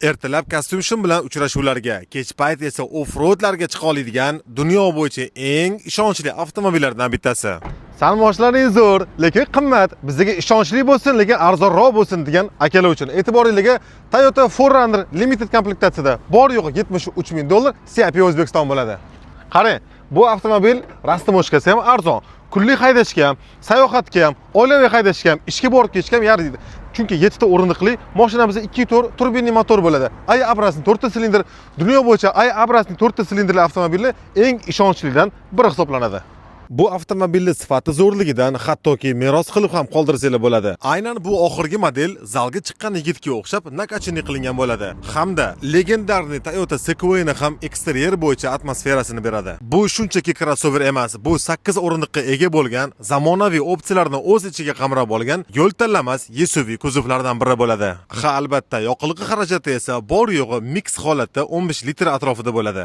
Ertalab kostyum bilan uchrashuvlarga, kech payt esa off-roadlarga chiqa oladigan dunyo bo'yicha eng ishonchli avtomobillardan bittasi. Salmoshlaring zo'r, lekin qimmat, bizga ishonchli bo'lsin, lekin arzonroq bo'lsin degan akalar uchun e'tiboringizga Toyota 4Runner Limited komplektatsiyada bor yo'g'i $73,000 CIP O'zbekiston bo'ladi. Qarang, bu avtomobil rastamoshkasi ham arzon. Kunlik haydashga ham, sayohatga ham, oilaviy haydashga ham, ishga borib ketishga ham yaradidi. Chunki 7 ta o'rindiqli mashinamizda 2 turbinli motor bo'ladi. Ay Abras'ning 4 ta silindr, dunyo bo'yicha Ay Abras'ning 4 ta silindrli avtomobili eng ishonchlidan biri hisoblanadi. Bu avtomobilni sifati zo'rligidan hattoki meros qilib ham qoldirsanglar bo'ladi. Aynan bu oxirgi model zalga chiqqan yigitga o'xshab nakachini qilingan bo'ladi. Hamda legendarniy Toyota Sequoia'ni ham eksteryer bo'yicha atmosferasini beradi. Bu shunchaki crossover emas, bu 8 o'rindiqqa ega bo'lgan, zamonaviy opsiyalarni o'z ichiga qamrab olgan yo'l tanlamas SUV kuzovlardan biri bo'ladi. Ha, albatta, yoqilg'i xarajati esa bor yo'g'i mix holatda 15 litr atrofida bo'ladi.